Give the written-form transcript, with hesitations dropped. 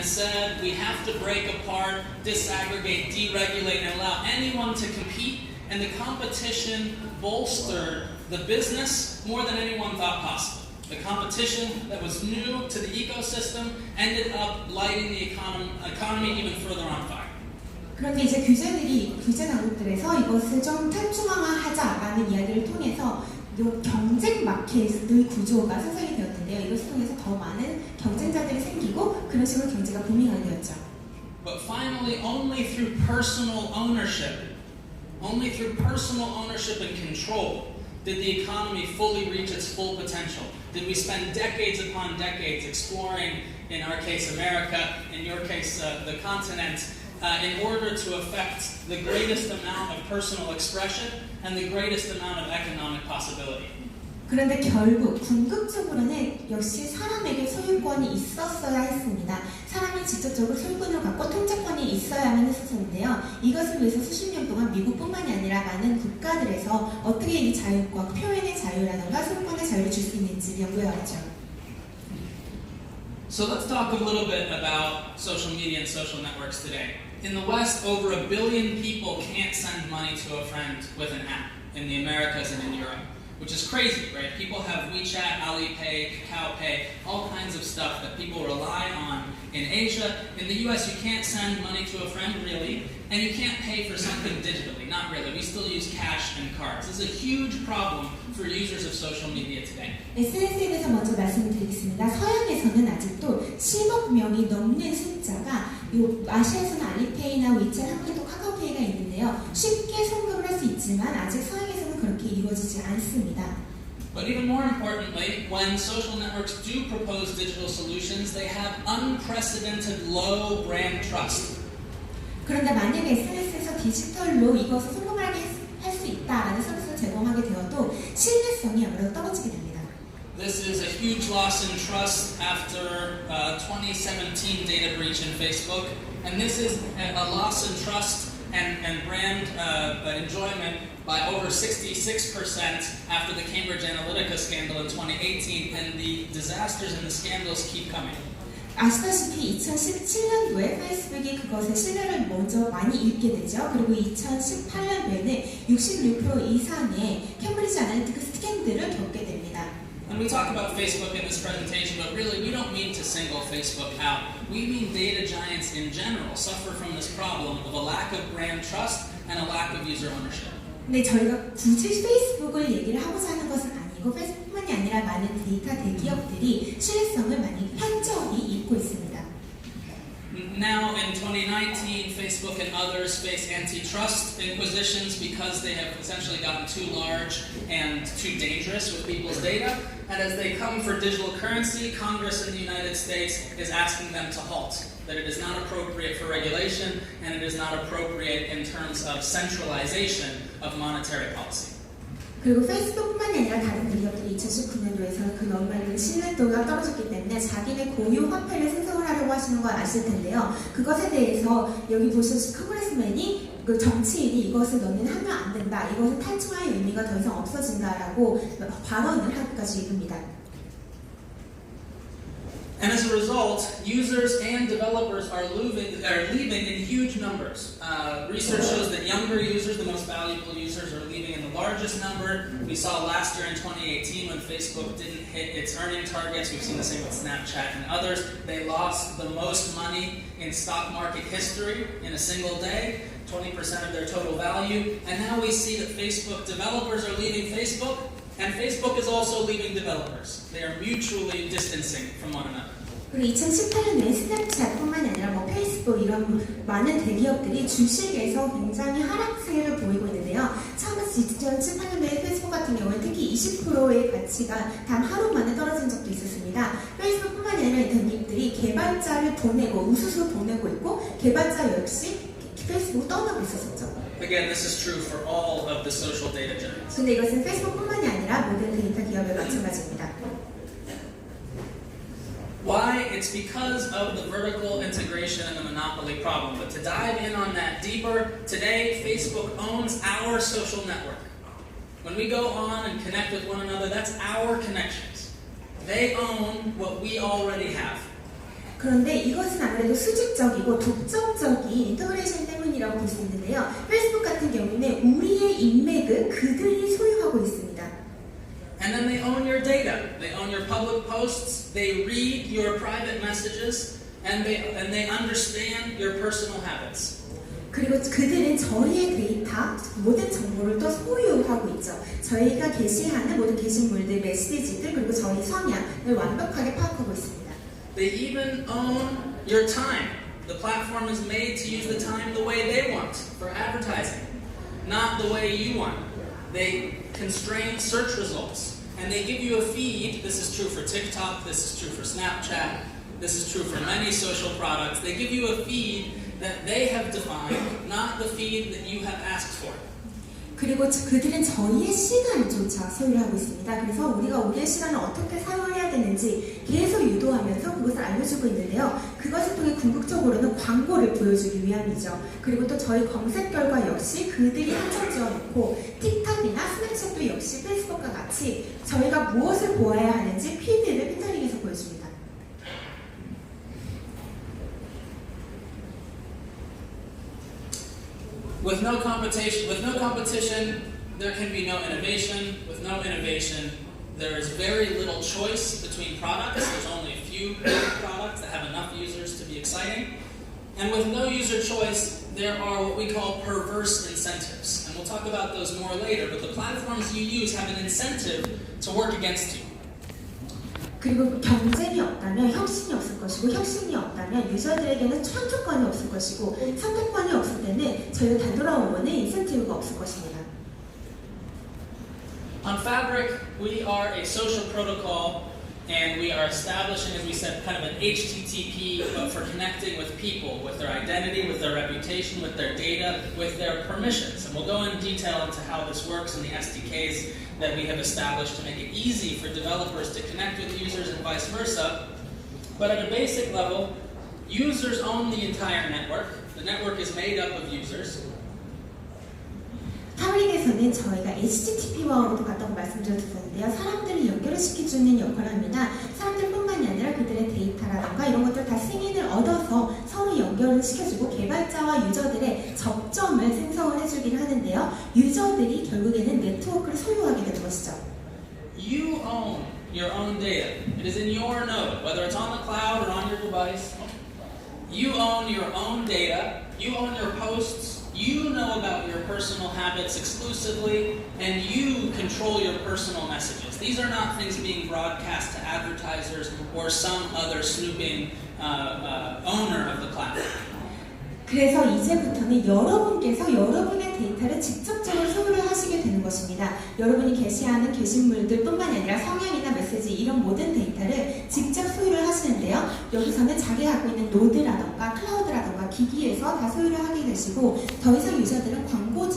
and said we have to break apart, disaggregate, deregulate, and allow anyone to compete, and the competition bolstered the business more than anyone thought possible. The competition that was new to the ecosystem ended up lighting the economy even further on fire. 그런데 이제 규제 당국들에서 이것을 좀 탈중앙화하자라는 이야기를 통해서 경쟁 마켓의 구조가 생성이 되었는데요. 이것을 통해서 더 많은 경쟁자들이 생기고 그런 식으로 경제가 부흥하게 되었죠. But finally, only through personal ownership and control did the economy fully reach its full potential. Did we spend decades upon decades exploring, in our case America, in your case the continent, in order to affect the greatest amount of personal expression and the greatest amount of economic possibility. 그런데 결국 궁극적으로는 역시 사람에게 소유권이 있었어야 했습니다. 사람이 직접적으로 소유권을 갖고 통제권이 있어야만 했었는데요. 이것을 위해서 수십 년 동안 미국뿐만이 아니라 많은 국가들에서 어떻게 이 자유과 표현의 자유라든가 소유권의 자유를 줄 수 있는지 연구해왔죠. So let's talk a little bit about social media and social networks today. In the West, over 1 billion people can't send money to a friend with an app in the Americas and in Europe, which is crazy, right? People have WeChat, Alipay, KakaoPay, all kinds of stuff that people rely on in Asia. In the US, you can't send money to a friend, really, and you can't pay for something digitally, not really. We still use cash and cards. It's a huge problem for users of social media today. SNS에 대해서 먼저 말씀드리겠습니다. 서양에서는 아직도 10억 명이 넘는 숫자가 아시아에서는 알리페이나 위챗, 한국에도 카카오페이가 있는데요. 쉽게 송금을 할 수 있지만 아직 서양에서는 그렇게 이루어지지 않습니다. But even more importantly, when social networks do propose digital solutions, they have unprecedented low brand trust. 그런데 만약에 SNS에서 디지털로 이것을 송금하게 할 수 있다라는 서비스를 제공하게 되어도 신뢰성이 아무래도 떨어지게 됩니다. This is a huge loss in trust after 2017 data breach in Facebook, and this is a loss in trust and brand enjoyment by over 66% after the Cambridge Analytica scandal in 2018, and the disasters and the scandals keep coming. 아시다시피 2017년도에 페이스북이 그것의 신뢰를 먼저 많이 잃게 되죠. 그리고 2018년도에는 66% 이상의 캠브리지 애널리티카 스캔들을 겪게 됩니다. And we talk about Facebook in this presentation, but really we don't mean to single Facebook out. We mean data giants in general suffer from this problem of a lack of brand trust and a lack of user ownership. 근데 저희가 굳이 페이스북을 얘기를 하고자 하는 것은 아니고 페이스북뿐만이 아니라 많은 데이터 대기업들이 신뢰성을 많이 현저히 잃고 있습니다. Now in 2019, Facebook and others face antitrust inquisitions because they have essentially gotten too large and too dangerous with people's data. And as they come for digital currency, Congress in the United States is asking them to halt. That it is not appropriate for regulation and it is not appropriate in terms of centralization of monetary policy. 그리고 페이스북뿐만이 아니라 다른 대기업들이 2019년도에서는 그 너무 많은 신뢰도가 떨어졌기 때문에 자기네 고유 화폐를 생성을 하려고 하시는 걸 아실 텐데요. 그것에 대해서 여기 보시는 컨그레스맨이 그 정치인이 이것을 너는 하면 안 된다. 이것은 탈중화의 의미가 더 이상 없어진다라고 발언을 하기까지 이릅니다. And as a result, users and developers are leaving in huge numbers. Research shows that younger users, the most valuable users, are leaving in the largest number. We saw last year in 2018 when Facebook didn't hit its earning targets. We've seen the same with Snapchat and others. They lost the most money in stock market history in a single day, 20% of their total value. And now we see that Facebook developers are leaving Facebook, and Facebook is also leaving developers. They are mutually distancing from one another. 그리고 2018년에 스냅챗뿐만이 아니라 페이스북 이런 많은 대기업들이 주식에서 굉장히 하락세를 보이고 있는데요. 처음에 2018년도에 페이스북 같은 경우에 특히 20%의 가치가 단 하루 만에 떨어진 적도 있었습니다. 페이스북뿐만이 아니라 대기업들이 개발자를 보내고 우수수 보내고 있고 개발자 역시 페이스북을 떠나고 있었죠. Again, this is true for all of the social data giants. 근데 이것은 페이스북뿐만이 아니라 모든 데이터 기업에 마찬가지입니다. Why? It's because of the vertical integration and the monopoly problem. But to dive in on that deeper, today Facebook owns our social network. When we go on and connect with one another, that's our connections. They own what we already have. 그런데 이것은 아무래도 수직적이고 독점적인 인터그레이션 때문이라고 볼 수 있는데요. 페이스북 같은 경우는 우리의 인맥을 그들이 소유하고 있습니다. And then they own your data. They own your public posts. They read your private messages, and they understand your personal habits. 그리고 그들은 저희의 데이터, 모든 정보를 또 소유하고 있죠. 저희가 게시하는 모든 게시물들, 메시지들, 그리고 저희 성향을 완벽하게 파악하고 있습니다. They even own your time. The platform is made to use the time the way they want for advertising, not the way you want. They constrain search results, and they give you a feed. This is true for TikTok, this is true for Snapchat, this is true for many social products. They give you a feed that they have defined, not the feed that you have asked for. 그리고 그들은 저희의 시간조차 소유를 하고 있습니다. 그래서 우리가 우리의 시간을 어떻게 사용해야 되는지 계속 유도하면서 그것을 알려주고 있는데요. 그것을 통해 궁극적으로는 광고를 보여주기 위함이죠. 그리고 또 저희 검색 결과 역시 그들이 항상 지어놓고 틱톡이나 스냅챗도 역시 페이스북과 같이 저희가 무엇을 보아야 하는지 피드를 필터링해서 보여줍니다. With no competition, there can be no innovation. With no innovation, there is very little choice between products. There's only a few products that have enough users to be exciting. And with no user choice, there are what we call perverse incentives. And we'll talk about those more later, but the platforms you use have an incentive to work against you. 그리고 경쟁이 없다면 혁신이 없을 것이고 혁신이 없다면 유저들에게는 선택권이 없을 것이고 선택권이 없을 때는 저희가 되돌아오는 인센티브가 없을 것입니다. On Fabrk, we are a social protocol, and we are establishing, as we said, kind of an HTTP, but for connecting with people, with their identity, with their reputation, with their data, with their permissions. And we'll go in detail into how this works in the SDKs that we have established to make it easy for developers to connect with users and vice versa. But at a basic level, users own the entire network. The network is made up of users. 파브릭에서는 저희가 HTTP와도 같다고 말씀드렸었는데요. 사람들을 연결을 시켜주는 역할을 합니다. 사람들뿐만이 아니라 그들의 데이터라던가 이런 것들 다 승인을 얻어서 서로 연결을 시켜주고 개발자와 유저들의 접점을 생성을 해주기를 하는데요. 유저들이 결국에는 네트워크를 소유하게 되는 것이죠. You own your own data. It is in your node, whether it's on the cloud or on your device. You own your own data. You own your posts. You know about your personal habits exclusively, and you control your personal messages. These are not things being broadcast to advertisers or some other snooping owner of the platform. 그래서 이제부터는 여러분께서 여러분의 데이터를 직접적으로 소유를 하시게 되는 것입니다. 여러분이 게시하는 게시물들뿐만 아니라 성향이나 메시지 이런 모든 데이터를 직접 소유를 하시는데요. 여기서는 자기가 갖고 있는 노드라던가 클라우드라던가 기기에서 다 소유를 하게 되시고 더 이상 유저들은 광고